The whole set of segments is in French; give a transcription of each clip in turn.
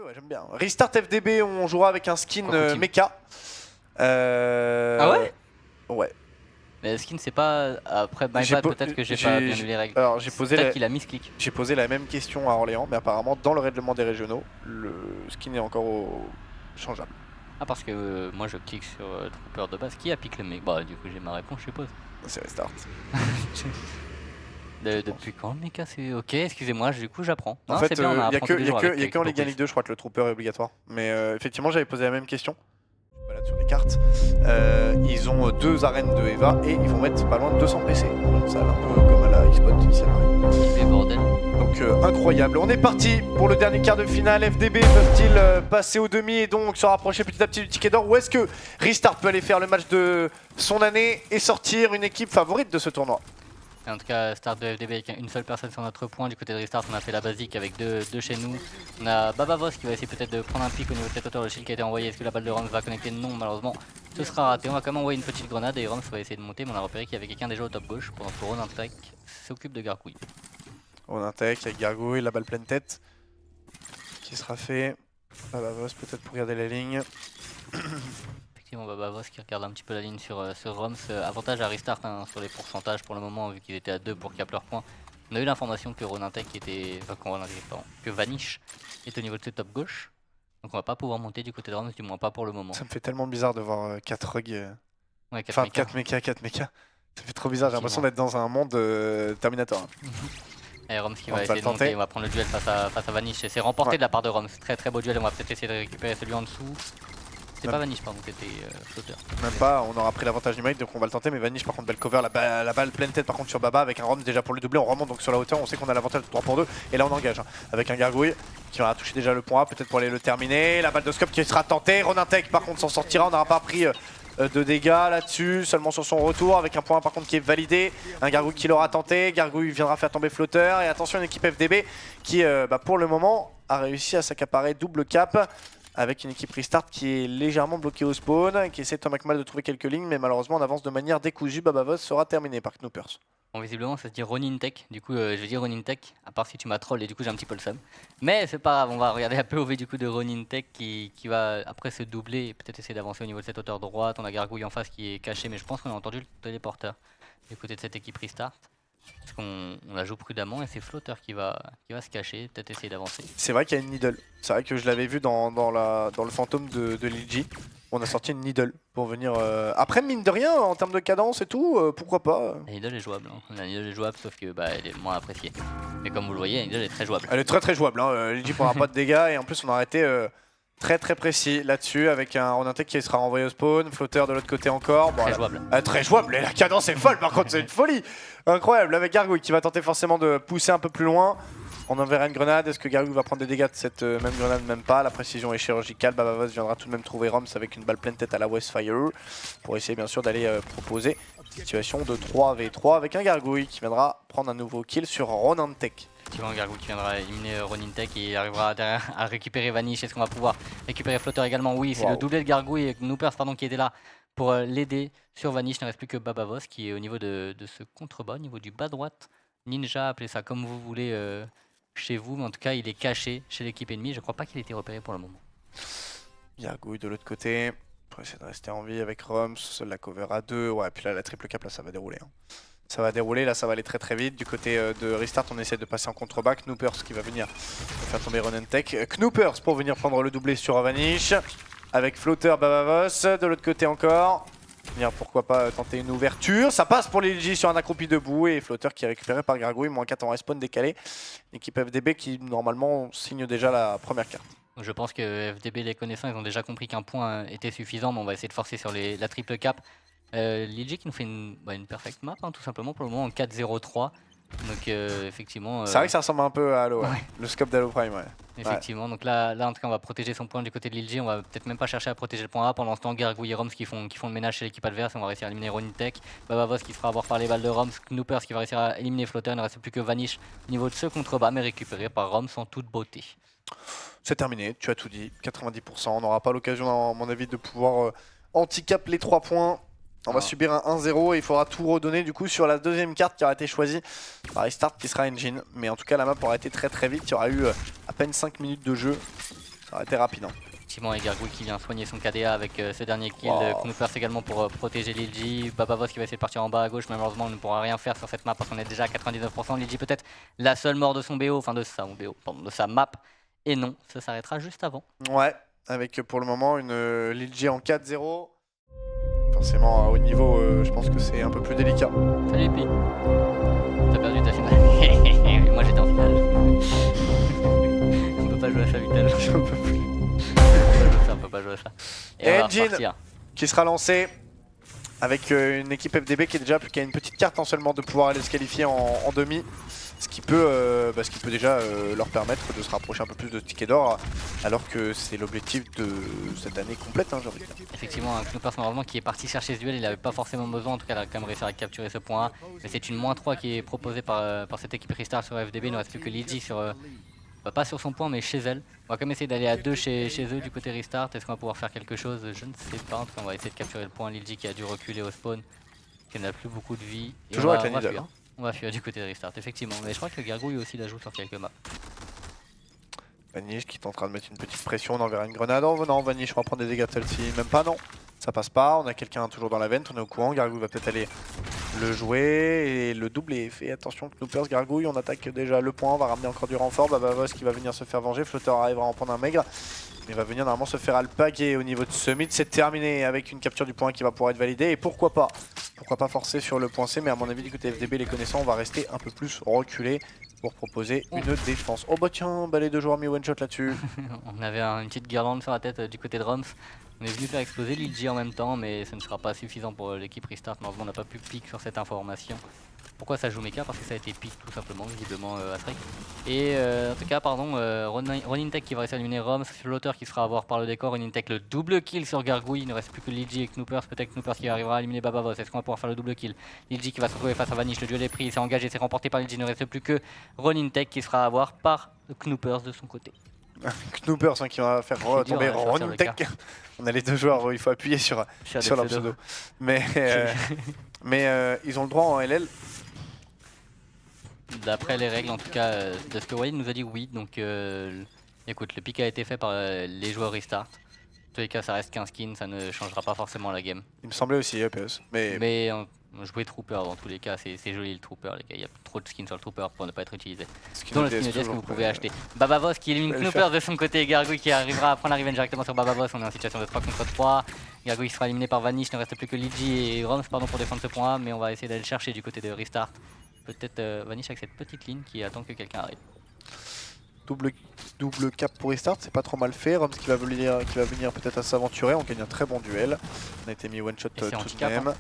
peu, ouais, j'aime bien. Restart FDB, on jouera avec un skin mecha. Ah ouais? Ouais. Mais skin c'est pas... Après my bad, peut-être que j'ai pas bien lu les règles. Alors j'ai posé, peut-être qu'il a misclick. j'ai posé la même question à Orléans, mais apparemment dans le règlement des régionaux, le skin est encore changeable. Ah parce que moi je clique sur Trooper de base. Qui a piqué le mec? Bah du coup j'ai ma réponse je suppose. C'est Restart. Depuis quand le mecha c'est... Ok, excusez-moi, du coup j'apprends. En fait, il n'y a que en Ligue Ligue 2, je crois que le Trooper est obligatoire. Mais effectivement, j'avais posé la même question. Je me balade sur les cartes. Ils ont 2 arènes de EVA et ils vont mettre pas loin de 200 PC. Ça a l'air un peu comme à la Xbox ici à Paris. Bordel. Donc incroyable. On est parti pour le dernier quart de finale. FDB peuvent-ils passer au demi et donc se rapprocher petit à petit du ticket d'or? Ou est-ce que Restart peut aller faire le match de son année et sortir une équipe favorite de ce tournoi? En tout cas, start de FDB avec une seule personne sur notre point. Du côté de Restart, on a fait la basique avec deux chez nous. On a Babavos qui va essayer peut-être de prendre un pic au niveau de cette hauteur. Le shield qui a été envoyé. Est-ce que la balle de Roms va connecter? Non, malheureusement, ce sera raté. On va quand même envoyer une petite grenade et Roms va essayer de monter. Mais on a repéré qu'il y avait quelqu'un déjà au top gauche pendant que Ronin Tech s'occupe de Gargouille. Ronin Tech avec Gargouille, la balle pleine tête qui sera fait. Babavos peut-être pour garder la ligne. Effectivement, Babavos qui regarde un petit peu la ligne sur Roms. Avantage à Restart hein, sur les pourcentages pour le moment, vu qu'ils étaient à 2 pour cap leur point. On a eu l'information que Ronin Tech était. Enfin, que Vanish est au niveau de ce top gauche. Donc on va pas pouvoir monter du côté de Roms, du moins pas pour le moment. Ça me fait tellement bizarre de voir 4 rugs. Ouais, 4 mecha, 4 mecha. Ça fait trop bizarre, j'ai l'impression d'être dans un monde Terminator. Et Roms qui va essayer de monter, on va prendre le duel face à Vanish. Et c'est remporté de la part de Roms. Très très beau duel, on va peut-être essayer de récupérer celui en dessous. C'était pas Vanish pardon, c'était Flotteur. Même pas, on aura pris l'avantage numérique donc on va le tenter, mais Vanish par contre belle cover, la balle pleine tête par contre sur Baba avec un Roms déjà pour le doubler, on remonte donc sur la hauteur, on sait qu'on a l'avantage de 3 pour 2 et là on engage hein, avec un Gargouille qui va toucher déjà le point A peut-être pour aller le terminer, la balle de scope qui sera tentée, Ronin Tech par contre s'en sortira, on n'aura pas pris de dégâts là-dessus, seulement sur son retour avec un point A par contre qui est validé, un Gargouille qui l'aura tenté, Gargouille viendra faire tomber Flotteur et attention une équipe FDB qui pour le moment a réussi à s'accaparer double cap. Avec une équipe Restart qui est légèrement bloquée au spawn, qui essaie tant bien que mal de trouver quelques lignes, mais malheureusement on avance de manière décousue. Babavos sera terminé par Knoopers. Bon, visiblement ça se dit Ronin Tech, du coup je vais dire Ronin Tech, à part si tu m'as troll et du coup j'ai un petit peu le seum. Mais c'est pas grave, on va regarder un peu OV du coup de Ronin Tech qui va après se doubler et peut-être essayer d'avancer au niveau de cette hauteur droite. On a Gargouille en face qui est caché, mais je pense qu'on a entendu le téléporteur du côté de cette équipe Restart. Parce qu'on la joue prudemment et c'est Flotteur qui va se cacher, peut-être essayer d'avancer. C'est vrai qu'il y a une needle. C'est vrai que je l'avais vu dans le fantôme de Lilji. On a sorti une needle pour venir... Après, mine de rien, en termes de cadence et tout, pourquoi pas. La needle est jouable. Hein. La needle est jouable, sauf que elle est moins appréciée. Mais comme vous le voyez, la needle est très jouable. Elle est très très jouable. Hein. Lilji prendra pas de dégâts et en plus on a arrêté très très précis là-dessus avec un Ronin Tech qui sera renvoyé au spawn, Flotteur de l'autre côté encore. Bon, très jouable. Très jouable, et la cadence est folle par contre, c'est une folie. Incroyable, avec Gargouille qui va tenter forcément de pousser un peu plus loin. On enverra une grenade, est-ce que Gargouille va prendre des dégâts de cette même grenade? Même pas, la précision est chirurgicale. Babavos viendra tout de même trouver Roms avec une balle pleine tête à la Westfire pour essayer bien sûr d'aller proposer une situation de 3v3 avec un Gargouille qui viendra prendre un nouveau kill sur Ronin Tech. Effectivement, Gargouille qui viendra éliminer Ronin Tech et arrivera derrière à récupérer Vanish. Est-ce qu'on va pouvoir récupérer Flotteur également? Oui, c'est le doublé de Gargouille et Knoopers qui était là pour l'aider sur Vanish. Il ne reste plus que Babavos qui est au niveau de ce contrebas, au niveau du bas droite. Ninja, appelez ça comme vous voulez chez vous, mais en tout cas il est caché chez l'équipe ennemie. Je crois pas qu'il ait été repéré pour le moment. Gargouille de l'autre côté, pour essayer de rester en vie avec Roms, seule la cover à 2. Ouais, puis là la triple cap, là ça va dérouler. Hein. Ça va dérouler, là ça va aller très très vite. Du côté de Restart, on essaie de passer en contrebas. Knoopers qui va venir faire tomber Ronin Tech. Knoopers pour venir prendre le doublé sur Vanish. Avec Flotteur, Babavos. De l'autre côté encore. Venir pourquoi pas tenter une ouverture. Ça passe pour Lilji sur un accroupi debout. Et Flotteur qui est récupéré par Gargouille. Moins 4 en respawn décalé. L'équipe FDB qui normalement signe déjà la première carte. Je pense que FDB les connaissant, ils ont déjà compris qu'un point était suffisant. Mais on va essayer de forcer sur la triple cap. Lilji qui nous fait une perfect map hein, tout simplement pour le moment en 4-0-3. Donc effectivement... C'est vrai que ça ressemble un peu à Halo, ouais. Le scope d'Halo Prime, ouais. Effectivement, donc là en tout cas on va protéger son point du côté de Lilji, on va peut-être même pas chercher à protéger le point A. Pendant ce temps, Gargouille et Roms qui font le ménage chez l'équipe adverse, on va réussir à éliminer Ronin Tech. Babavos qui se fera avoir par les balles de Roms, Knoopers qui va réussir à éliminer Flotteur, il ne reste plus que Vanish au niveau de ce contrebas, mais récupéré par Roms en toute beauté. C'est terminé, tu as tout dit, 90%, on n'aura pas l'occasion à mon avis de pouvoir handicap les 3 points. On va subir un 1-0 et il faudra tout redonner du coup sur la deuxième carte qui aura été choisie par Restart qui sera Engine. Mais en tout cas la map aura été très très vite, il y aura eu à peine 5 minutes de jeu. Ça aurait été rapide. Hein. Effectivement, et Gargouille qui vient soigner son KDA avec ce dernier kill. Knoopers également pour protéger Lilji. Babavos qui va essayer de partir en bas à gauche. Malheureusement, on ne pourra rien faire sur cette map parce qu'on est déjà à 99%. Lilji peut-être la seule mort de son BO, enfin de sa map. Et non, ça s'arrêtera juste avant. Ouais, avec pour le moment une Lilji en 4-0. Forcément, à haut niveau, je pense que c'est un peu plus délicat. Salut Pi. T'as perdu ta finale. Moi j'étais en finale. On peut pas jouer à ça, Vital. Je peux plus. On peut pas jouer à ça. Et on va Engine repartir. qui sera lancé avec une équipe FDB qui est déjà qui a une petite carte seulement de pouvoir aller se qualifier en demi. Ce qui peut déjà leur permettre de se rapprocher un peu plus de tickets d'or, alors que c'est l'objectif de cette année complète, hein, j'ai envie de dire. Effectivement, un Knoopers malheureusement qui est parti chercher ce duel, il n'avait pas forcément besoin, en tout cas il a quand même réussi à capturer ce point A. Mais c'est une -3 qui est proposée par cette équipe Restart sur FDB, il ne reste plus que Lilji sur... pas sur son point mais chez elle. On va quand même essayer d'aller à 2 chez eux du côté Restart. Est-ce qu'on va pouvoir faire quelque chose? Je ne sais pas, en tout cas on va essayer de capturer le point. Lilji qui a dû reculer au spawn, qui n'a plus beaucoup de vie. Et Toujours avec la needle. On va fuir du côté de Restart, effectivement. Mais je crois que Gargouille aussi la joue sur quelques maps. Vanish qui est en train de mettre une petite pression, on enverra une grenade en venant. Vanish va prendre des dégâts de celle-ci, même pas, non. Ça passe pas, on a quelqu'un toujours dans la vente, on est au courant. Gargouille va peut-être aller le jouer et le double est fait. Attention, Knoopers, Gargouille, on attaque déjà le point, on va ramener encore du renfort. Babavos qui va venir se faire venger, Flutter arrivera à en prendre un maigre. Il va venir normalement se faire alpaguer au niveau de ce mid. C'est terminé avec une capture du point qui va pouvoir être validée. Et pourquoi pas forcer sur le point C, mais à mon avis du côté FDB, les connaissants, on va rester un peu plus reculé pour proposer une défense. Oh bah tiens, les 2 joueurs mis one shot là-dessus. On avait une petite guirlande sur la tête du côté de Roms. On est venu faire exploser Lilji en même temps, mais ce ne sera pas suffisant pour l'équipe Restart. Malheureusement, on n'a pas pu pique sur cette information. Pourquoi ça joue Mecha? Parce que ça a été pique tout simplement, visiblement à Strike. Et en tout cas, pardon, Ronin Tech qui va réussir à éliminer Roms, Flotter qui sera à voir par le décor, Ronin Tech le double kill sur Gargouille, il ne reste plus que Lilji et Knoopers, peut-être Knoopers qui arrivera à éliminer Babavos, est-ce qu'on va pouvoir faire le double kill? Lilji qui va se retrouver face à Vanish, le duel est pris, il s'est engagé, c'est remporté par Lilji, il ne reste plus que Ronin Tech qui sera à voir par Knoopers de son côté. Knoopers qui va faire tomber Ronin Tech. On a les 2 joueurs, il faut appuyer sur leur pseudo. Mais, ils ont le droit en LL. D'après les règles, en tout cas, de ce que Walid nous a dit, oui. Donc, écoute, le pick a été fait par les joueurs Restart. En tous les cas, ça reste qu'un skin, ça ne changera pas forcément la game. Il me semblait aussi, EPS. Mais on jouait Trooper dans tous les cas, c'est joli le Trooper, les gars. Il y a trop de skins sur le Trooper pour ne pas être utilisé. Dans le skin EDS que vous pouvez acheter. Babavos qui élimine Knoopers de son côté, Gargouille qui arrivera à prendre la revenge directement sur Babavos. On est en situation de 3 contre 3. Gargouille sera éliminé par Vanish, il ne reste plus que Lilji et Roms pour défendre ce point A, mais on va essayer d'aller le chercher du côté de Restart. Peut-être Vanish avec cette petite ligne qui attend que quelqu'un arrive. Double cap pour Restart, c'est pas trop mal fait. Roms qui va venir peut-être à s'aventurer, on gagne un très bon duel. On a été mis one shot tout de même. Hein.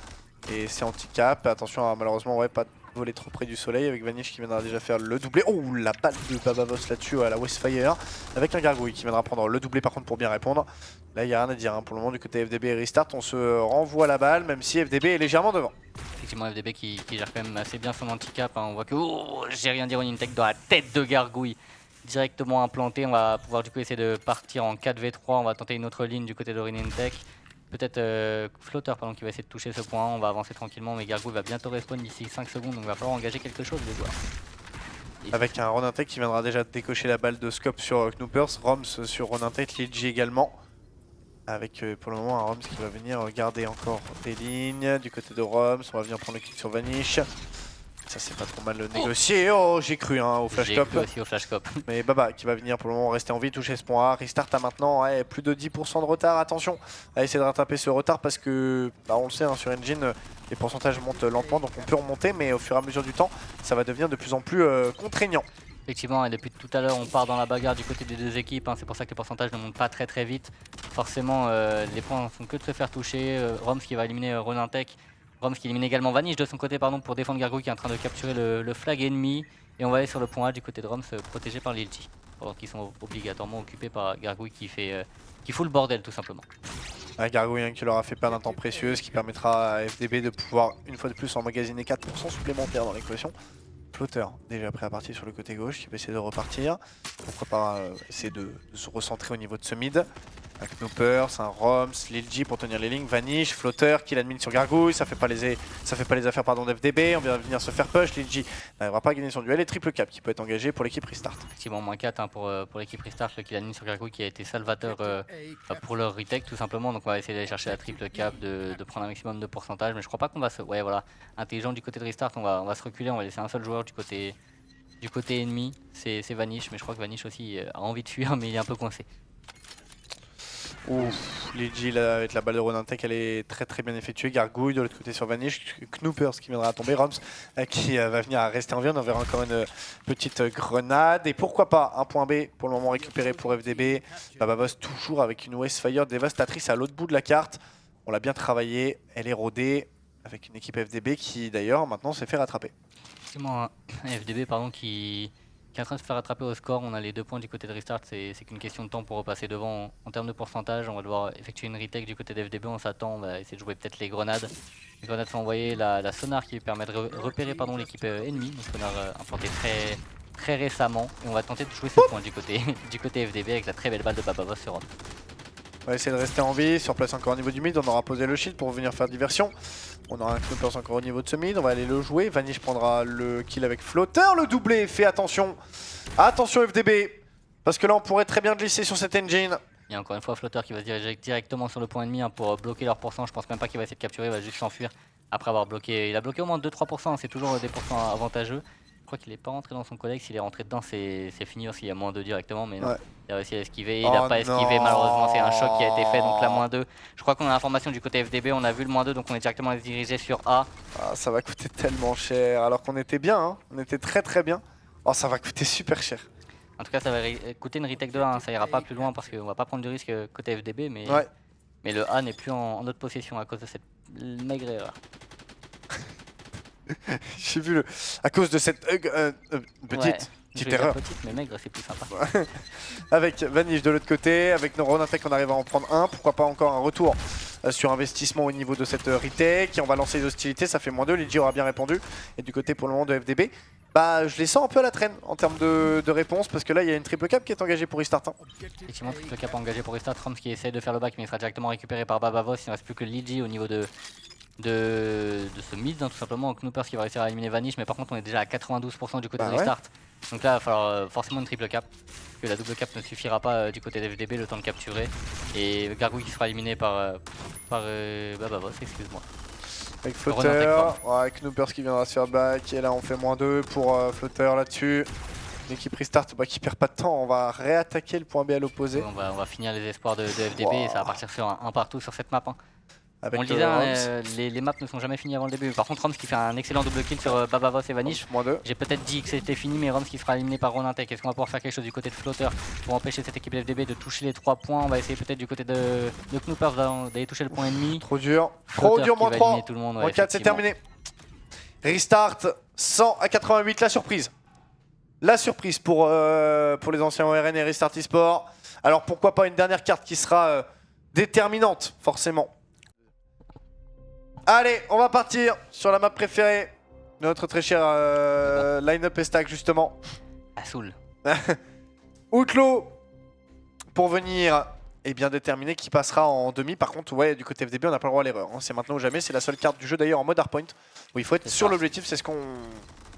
Et c'est anti-cap, attention à malheureusement pas voler trop près du soleil avec Vanish qui viendra déjà faire le doublé. Oh la balle de Babavos là-dessus à la Westfire. Avec un Gargouille qui viendra prendre le doublé par contre pour bien répondre. Là il n'y a rien à dire, hein. Pour le moment du côté FDB et Restart on se renvoie la balle même si FDB est légèrement devant. Effectivement FDB qui gère quand même assez bien son handicap, hein. On voit que j'ai rien dit Ronin Tech dans la tête de Gargouille. Directement implanté, on va pouvoir du coup essayer de partir en 4v3, on va tenter une autre ligne du côté de Ronin Tech. Peut-être Flotter pardon, qui va essayer de toucher ce point, on va avancer tranquillement mais Gargouille va bientôt respawn d'ici 5 secondes donc il va falloir engager quelque chose les joueurs. Avec un Ronin Tech qui viendra déjà décocher la balle de scope sur Knoopers, Roms sur Ronin Tech, Lilji également. Avec pour le moment un Roms qui va venir garder encore des lignes du côté de Roms, on va venir prendre le kill sur Vanish. Ça c'est pas trop mal négocié, oh j'ai cru au flashcop. J'ai cru aussi au flashcop. Mais Baba qui va venir pour le moment rester en vie, toucher ce point A. Restart a maintenant plus de 10% de retard, attention à essayer de rattraper ce retard parce que on le sait hein, sur Engine les pourcentages montent lentement donc on peut remonter mais au fur et à mesure du temps ça va devenir de plus en plus contraignant. Effectivement et depuis tout à l'heure on part dans la bagarre du côté des 2 équipes, hein, c'est pour ça que les pourcentages ne montent pas très vite. Forcément les points ne font que de se faire toucher, Roms qui va éliminer Ronin Tech. Roms qui élimine également Vanish de son côté pour défendre Gargouille qui est en train de capturer le flag ennemi. Et on va aller sur le point A du côté de Roms protégé par Lilji. Pendant qu'ils sont obligatoirement occupés par Gargouille qui fout le bordel tout simplement. Un Gargouille hein, qui leur a fait perdre un temps précieux, ce qui permettra à FDB de pouvoir une fois de plus emmagasiner 4% supplémentaires dans l'équation. Flotter déjà prêt à partir sur le côté gauche qui va essayer de repartir. Pourquoi pas essayer de se recentrer au niveau de ce mid. Un Knoopers, un Roms, Lilji pour tenir les lignes, Vanish, Flotter, kill admin sur Gargouille, ça fait pas les affaires d'FDB, on vient venir se faire push, Lilji n'arrivera pas à gagner son duel et triple cap qui peut être engagé pour l'équipe Restart. Effectivement, moins 4 hein, pour l'équipe Restart, le kill admin sur Gargouille qui a été salvateur pour leur retake tout simplement. Donc on va essayer d'aller chercher la triple cap, de prendre un maximum de pourcentage. Mais je crois pas qu'on va se... Ouais voilà, intelligent du côté de Restart, on va se reculer, on va laisser un seul joueur du côté ennemi, c'est Vanish. Mais je crois que Vanish aussi a envie de fuir mais il est un peu coincé. Ouf, Lilji avec la balle de Ronintech elle est très bien effectuée, Gargouille de l'autre côté sur Vanish, Knoopers qui viendra à tomber, Roms qui va venir à rester en vie, on enverra encore une petite grenade et pourquoi pas un point B pour le moment récupéré pour FDB. Babavos toujours avec une Westfire dévastatrice à l'autre bout de la carte, on l'a bien travaillé, elle est rodée avec une équipe FDB qui d'ailleurs maintenant s'est fait rattraper. Effectivement, un FDB pardon qui est en train de se faire rattraper au score. On a les 2 points du côté de Restart, c'est qu'une question de temps pour repasser devant en termes de pourcentage. On va devoir effectuer une retake du côté d'FDB, on s'attend, on va essayer de jouer peut-être les grenades. Les grenades sont envoyées, la sonar qui permet de repérer l'équipe ennemie, une sonar implantée très récemment. Et on va tenter de jouer ce point du côté FDB avec la très belle balle de Babavos sur Roms. On va essayer de rester en vie, sur place encore au niveau du mid, on aura posé le shield pour venir faire diversion. On aura un Knoopers encore au niveau de ce mid, on va aller le jouer. Vanish prendra le kill avec Flotter, le doublé, fait attention. Attention FDB, parce que là on pourrait très bien glisser sur cette engine. Il y a encore une fois Flotter qui va se diriger directement sur le point ennemi pour bloquer leur pourcent. Je pense même pas qu'il va essayer de capturer, il va juste s'enfuir après avoir bloqué. Il a bloqué au moins 2-3%, c'est toujours des pourcents avantageux. Je crois qu'il n'est pas rentré dans son collègue, s'il est rentré dedans c'est fini parce qu'il y a moins 2 directement, mais non. Ouais. Il a réussi à esquiver, il n'a pas esquivé malheureusement, c'est un choc qui a été fait, donc la moins 2. Je crois qu'on a l'information du côté FDB, on a vu le moins 2, donc on est directement dirigé sur A. Ah, ça va coûter tellement cher, alors qu'on était bien, hein. On était très bien. Oh, ça va coûter super cher. En tout cas ça va coûter une retake de A, hein. Ça ira pas plus loin parce qu'on va pas prendre du risque côté FDB, mais le A n'est plus en notre possession à cause de cette maigre erreur. J'ai vu à cause de cette petite erreur. Petite mais maigre, c'est plus sympa. Avec Vanish de l'autre côté, avec nos Ronintech on arrive à en prendre un, pourquoi pas encore un retour sur investissement au niveau de cette retake. On va lancer les hostilités, ça fait moins 2, Lilji aura bien répondu. Et du côté pour le moment de FDB, bah je les sens un peu à la traîne en termes de réponse parce que là il y a une triple cap qui est engagée pour Restart. Effectivement, triple cap engagée pour Restart, Roms qui essaie de faire le back mais il sera directement récupéré par Babavos. Il ne reste plus que Lilji au niveau de ce mid, hein, tout simplement. Knoopers qui va réussir à éliminer Vanish, mais par contre on est déjà à 92% du côté de Restart. Donc là il va falloir forcément une triple cap, parce que la double cap ne suffira pas du côté d'FDB, le temps de capturer. Et Gargouille qui sera éliminé par Babavos, excuse-moi. Avec Flotter, avec Knoopers qui viendra se faire back, et là on fait moins 2 pour Flotter là-dessus. L'équipe Restart qui perd pas de temps, on va réattaquer le point B à l'opposé. On va finir les espoirs de FDB et ça va partir sur un partout sur cette map. Hein. On le disait, les maps ne sont jamais finis avant le début. Par contre, Roms qui fait un excellent double kill sur Babavos et Vanish. J'ai peut-être dit que c'était fini, mais Roms qui sera éliminé par Ronintech. Est-ce qu'on va pouvoir faire quelque chose du côté de Flotter pour empêcher cette équipe FDB de toucher les 3 points? On va essayer peut-être du côté de Knoopers d'aller toucher le point ennemi. Trop dur, moins 3, moins 4, c'est terminé. Restart, 100 à 88, la surprise. La surprise pour les anciens ORN et Restart eSport. Alors pourquoi pas une dernière carte qui sera déterminante, forcément. Allez, on va partir sur la map préférée de notre très cher line-up et stack justement. Assoul. Outlaw pour venir bien déterminer qui passera en demi. Par contre, ouais, du côté FDB, on n'a pas le droit à l'erreur. Hein. C'est maintenant ou jamais, c'est la seule carte du jeu d'ailleurs en mode hardpoint. Où il faut être sur l'objectif, c'est ce qu'on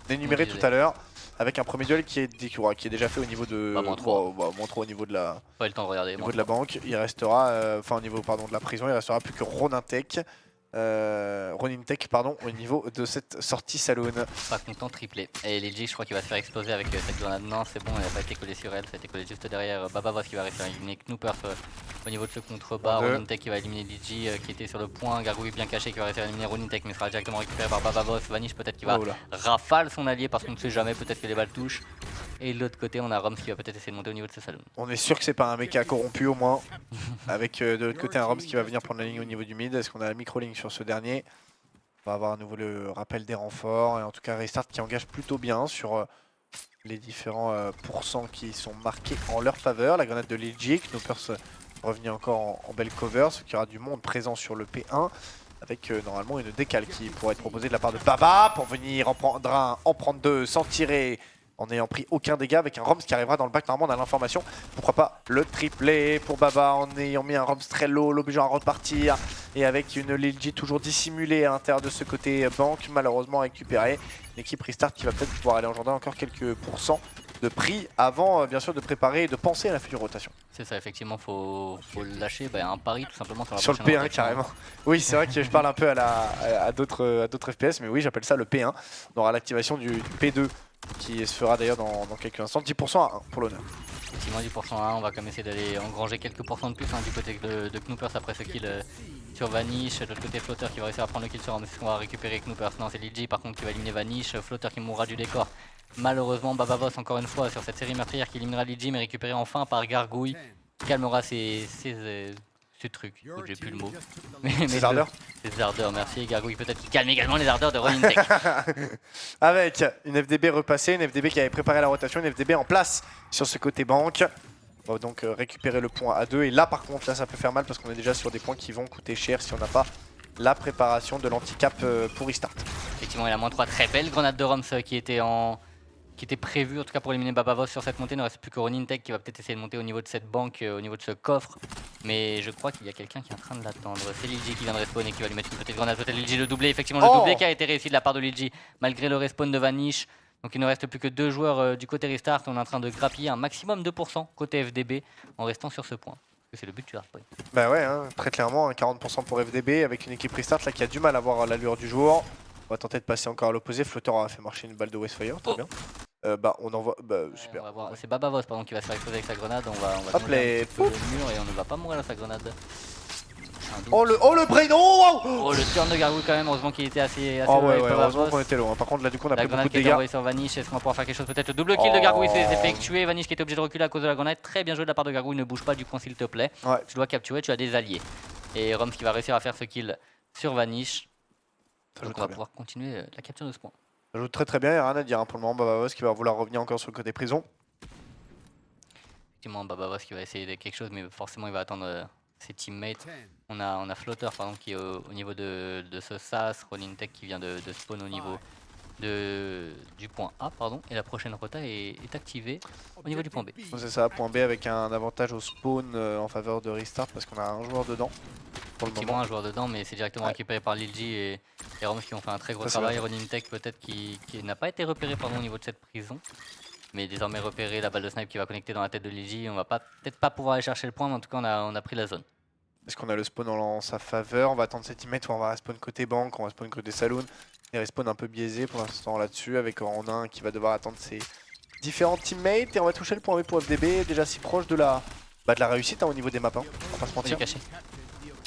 énumérait tout à l'heure. Avec un premier duel qui est déjà fait au niveau de... moins 3 au niveau de la... Pas le temps de regarder. Au niveau de la banque. Il restera... Enfin, au niveau de la prison, il restera plus que Ronintech. Ronintech pardon, au niveau de cette sortie saloon. Pas content, triplé. Et Lilji, je crois qu'il va se faire exploser avec cette grenade. Non, c'est bon, elle n'a pas été collée sur elle, ça a été collé juste derrière Babavos qui va réussir à éliminer Knoopers au niveau de ce contrebas. Ronintech qui va éliminer Lilji qui était sur le point. Gargouille bien caché qui va réussir à éliminer Ronintech mais sera directement récupéré par Babavos. Vanish peut-être qui va rafale son allié parce qu'on ne sait jamais, peut-être que les balles touchent. Et de l'autre côté, on a Roms qui va peut-être essayer de monter au niveau de ce saloon. On est sûr que c'est pas un mecha corrompu au moins. Avec de l'autre côté un Roms qui va venir prendre la ligne au niveau du mid. Est-ce qu'on a la micro-ligne sur ce dernier? On va avoir à nouveau le rappel des renforts. Et en tout cas, Restart qui engage plutôt bien sur les différents pourcents qui sont marqués en leur faveur. La grenade de Lilji, Knoopers revenu encore en belle cover. Ce qui aura du monde présent sur le P1. Avec normalement une décale qui pourrait être proposée de la part de Baba pour venir en prendre un, en prendre deux, sans tirer en n'ayant pris aucun dégât avec un Roms qui arrivera dans le back. Normalement on a l'information, pourquoi pas le triplé pour Baba en ayant mis un Roms très low, l'obligeant à repartir et avec une Lil G toujours dissimulée à l'intérieur de ce côté banque, malheureusement récupérée. L'équipe Restart qui va peut-être pouvoir aller engendrer encore quelques pourcents de prix avant bien sûr de préparer et de penser à la future rotation. C'est ça, effectivement, faut lâcher un pari tout simplement sur la Sur le prochaine P1 rotation. carrément. Oui, c'est vrai que je parle un peu à d'autres FPS, mais oui, j'appelle ça le P1. On aura l'activation du P2 qui se fera d'ailleurs dans quelques instants. 10% à 1 pour l'honneur. Effectivement, 10% à 1, on va quand même essayer d'aller engranger quelques pourcents de plus du côté de Knoopers après ce kill sur Vanish. De l'autre côté, Flotter qui va réussir à prendre le kill sur Roms. On va récupérer Knoopers. Non, c'est Lil G par contre qui va éliminer Vanish. Flotter qui mourra du décor. Malheureusement, Babavos encore une fois sur cette série meurtrière qui éliminera Lil G, mais récupéré enfin par Gargouille. Calmera ces trucs. Écoute, j'ai plus le mot. Ces ardeurs. Ces ardeurs, merci. Gargouille peut-être qui calme également les ardeurs de Ronin Tech. Avec une FDB repassée, une FDB qui avait préparé la rotation, une FDB en place sur ce côté banque. On va donc récupérer le point à 2. Et là par contre, là ça peut faire mal parce qu'on est déjà sur des points qui vont coûter cher si on n'a pas la préparation de l'handicap pour Restart. Effectivement, il a -3, très belle grenade de Roms qui était prévue en tout cas pour éliminer Babavos sur cette montée. Il ne reste plus que Ronin Tech qui va peut-être essayer de monter au niveau de cette banque, au niveau de ce coffre. Mais je crois qu'il y a quelqu'un qui est en train de l'attendre. C'est Lil G qui vient de respawn et qui va lui mettre une petite grenade. Peut-être Lil G le doublé, effectivement le doublé qui a été réussi de la part de Lil G malgré le respawn de Vanish. Donc il ne reste plus que 2 joueurs du côté Restart. On est en train de grappiller un maximum de % côté FDB en restant sur ce point. C'est le but du hardpoint. Bah ouais, hein, très clairement, 40% pour FDB avec une équipe Restart là qui a du mal à voir l'allure du jour. On va tenter de passer encore à l'opposé. Flotter a fait marcher une balle de Westfire, très bien. Bah on envoie, super. C'est Babavos pardon qui va se faire exploser avec sa grenade. On va hop les un petit peu le mur et on ne va pas mourir dans sa grenade. Oh le brain, oh, oh le turn de Gargouille quand même, heureusement qu'il était assez oh ouais, heureusement qu'on était loin. Par contre là du coup on a pris beaucoup de dégâts. La grenade qui a été envoyée sur Vanish, est-ce qu'on va pouvoir faire quelque chose? Peut-être le double kill de Gargouille s'est effectué. Vanish qui était obligé de reculer à cause de la grenade. Très bien joué de la part de Gargouille, ne bouge pas du point s'il te plaît. Ouais. Tu dois capturer, tu as des alliés. Et Roms qui va réussir à faire ce kill sur Vanish. On va pouvoir continuer la capture de ce point. Ça joue très bien, il n'y a rien à dire hein, pour le moment. Babavos qui va vouloir revenir encore sur le côté prison. Effectivement, Babavos qui va essayer de quelque chose, mais forcément il va attendre ses teammates. On a Flotter pardon, qui est au niveau de ce sas, Ronin Tech qui vient de spawn au niveau du point A, pardon, et la prochaine rota est activée au niveau du point B. C'est ça, point B avec un avantage au spawn en faveur de Restart parce qu'on a un joueur dedans. Pour le moment. Un joueur dedans, mais c'est directement récupéré par Lil G et Roms qui ont fait un très gros travail. Ronin Tech peut-être qui n'a pas été repéré au niveau de cette prison. Mais désormais repéré, la balle de snipe qui va connecter dans la tête de Lil G. On va peut-être pas pouvoir aller chercher le point, mais en tout cas on a pris la zone. Est-ce qu'on a le spawn en sa faveur? On va attendre ses teammates ou on va respawn côté banque, on va spawn côté saloon. Des respawns un peu biaisés pour l'instant là-dessus avec Ronin qui va devoir attendre ses différents teammates. Et on va toucher le point B pour FDB, déjà si proche de la réussite hein, au niveau des maps, hein. On va pas se mentir.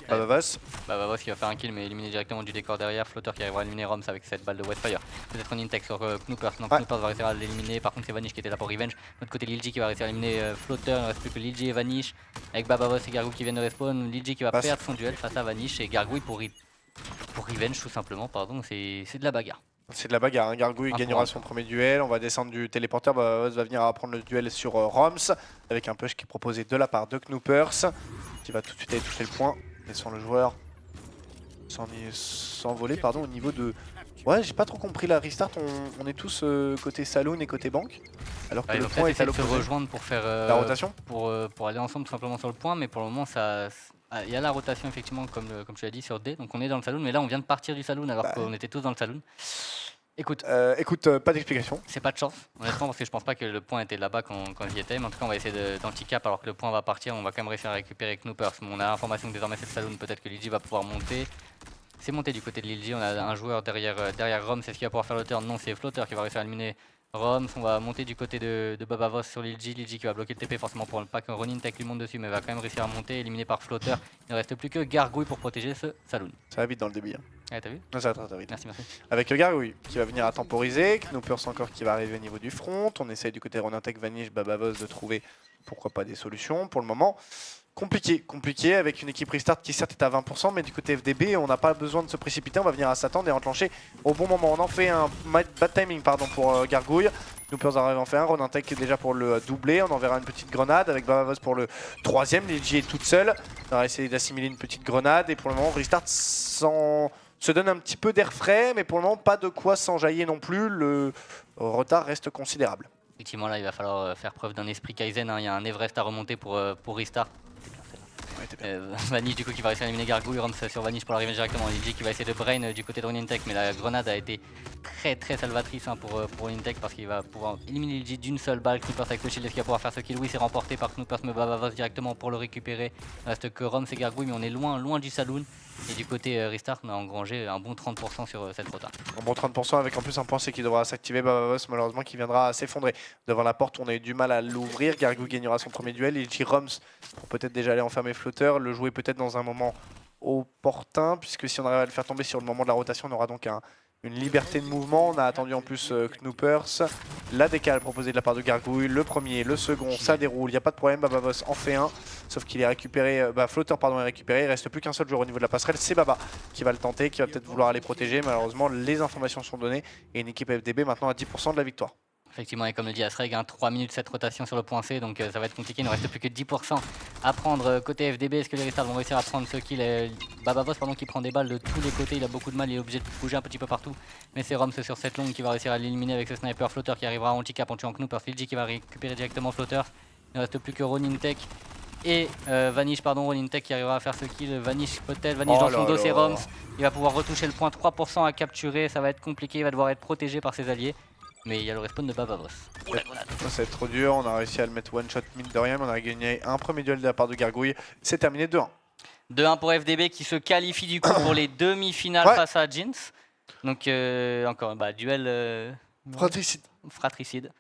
Babavos qui va faire un kill mais éliminer directement du décor derrière. Flotter qui arrivera à éliminer Roms avec cette balle de Westfire. Peut-être Ronin Tech sur Knoopers. Non, Knoopers va réussir à l'éliminer. Par contre c'est Vanish qui était là pour Revenge. De l'autre côté Lil G qui va réussir à éliminer Flotter. Il ne reste plus que Lil G et Vanish. Avec Babavos et Gargouille qui viennent de respawn. Lil G qui va perdre son duel face à Vanish et Gargouille pour Revenge tout simplement. Pardon, c'est de la bagarre. C'est de la bagarre, hein. Gargouille gagnera son premier duel, on va descendre du téléporteur, Babavos va venir à prendre le duel sur Roms avec un push qui est proposé de la part de Knoopers qui va tout de suite aller toucher le point, laissant le joueur s'envoler au niveau de... Ouais, j'ai pas trop compris la Restart, on est tous côté saloon et côté banque alors que le point est à l'opposé. Se rejoindre pour faire la rotation pour aller ensemble tout simplement sur le point, mais pour le moment il y a la rotation effectivement comme tu l'as dit sur D, donc on est dans le saloon, mais là on vient de partir du saloon alors qu'on était tous dans le saloon. Écoute, pas d'explication. C'est pas de chance, honnêtement, parce que je pense pas que le point était là-bas quand j'y étais, mais en tout cas on va essayer d'anti-cap alors que le point va partir, on va quand même réussir à récupérer Knoopers. On a l'information que désormais c'est le saloon, peut-être que Lil G va pouvoir monter. C'est monté du côté de Lil G, on a un joueur derrière Roms, c'est ce qui va pouvoir faire le turn, non c'est Flotter qui va réussir à éliminer Roms. On va monter du côté de Babavos sur Lil G qui va bloquer le TP forcément pour pas que Ronin Tech lui monte dessus, mais va quand même réussir à monter, éliminé par Flotter. Il ne reste plus que Gargouille pour protéger ce saloon. Ça va vite dans le débit. Hein. Ouais, t'as vu? Ça va très vite. Merci. Avec Gargouille qui va venir à temporiser, Knoopers encore qui va arriver au niveau du front. On essaye du côté Ronin Tech, Vanish, Babavos de trouver pourquoi pas des solutions. Pour le moment, compliqué avec une équipe Restart qui certes est à 20%, mais du côté FDB on n'a pas besoin de se précipiter, on va venir à s'attendre et enclencher au bon moment. On en fait un bad timing pour Gargouille. Knoopers arrive en fait un, Ronin Tech déjà pour le doubler, on enverra une petite grenade avec Babavos pour le troisième, Lil G est toute seule. On va essayer d'assimiler une petite grenade et pour le moment Restart se donne un petit peu d'air frais, mais pour le moment pas de quoi s'enjailler non plus, le retard reste considérable. Effectivement, là, il va falloir faire preuve d'un esprit Kaizen. Hein. Il y a un Everest à remonter pour Restart. C'est bien celle-là. Ouais, t'es bien. Vanish du coup qui va réussir à éliminer Gargouille, Roms sur Vanish pour l'arrivée directement. LG qui va essayer de brain du côté de Ronin Tech, mais la grenade a été très salvatrice hein, pour Ronin Tech parce qu'il va pouvoir éliminer LG d'une seule balle. Knoopers avec le shield, est-ce qu'il va pouvoir faire ce kill? Oui, c'est remporté par Knoopers, mais Babavos directement pour le récupérer. Il reste que Roms et Gargouille, mais on est loin du saloon. Et du côté Restart, on a engrangé un bon 30% sur cette rota. Un bon 30% avec en plus un point c'est qui devra s'activer. Babavos malheureusement qui viendra s'effondrer devant la porte. On a eu du mal à l'ouvrir. Gargouille gagnera son premier duel. Il Roms pour peut-être déjà aller enfermer Flotteur. Le jouer peut-être dans un moment opportun puisque si on arrive à le faire tomber sur le moment de la rotation, on aura donc une liberté de mouvement. On a attendu en plus Knoopers. La décale proposée de la part de Gargouille. Le premier, le second, ça déroule. Il n'y a pas de problème. Babavos en fait un. Sauf qu'il est récupéré. Flotteur pardon est récupéré. Il reste plus qu'un seul joueur au niveau de la passerelle. C'est Baba qui va le tenter, qui va peut-être vouloir aller protéger. Malheureusement, les informations sont données. Et une équipe FDB maintenant à 10% de la victoire. Effectivement, et comme le dit Asreg, 3 minutes cette rotation sur le point C, donc ça va être compliqué. Il ne reste plus que 10% à prendre côté FDB. Est-ce que les Restarts vont réussir à prendre ce kill? Babavos pardon, qui prend des balles de tous les côtés, il a beaucoup de mal, il est obligé de bouger un petit peu partout. Mais c'est Roms sur cette longue qui va réussir à l'éliminer avec ce sniper. Flotteur qui arrivera à handicap en tuant Knoopers. Fidji qui va récupérer directement Flotteur. Il ne reste plus que Ronin Tech et Vanish, pardon, Ronin Tech qui arrivera à faire ce kill. Vanish peut-être, Vanish dans son dos, c'est Roms. Il va pouvoir retoucher le point, 3% à capturer, ça va être compliqué, il va devoir être protégé par ses alliés. Mais il y a le respawn de Babavos. Ça va être trop dur, on a réussi à le mettre one shot mine de rien, mais on a gagné un premier duel de la part de Gargouille. C'est terminé 2-1. 2-1 pour FDB qui se qualifie du coup pour les demi-finales face à Jeans. Donc encore duel Fratricide. fratricide.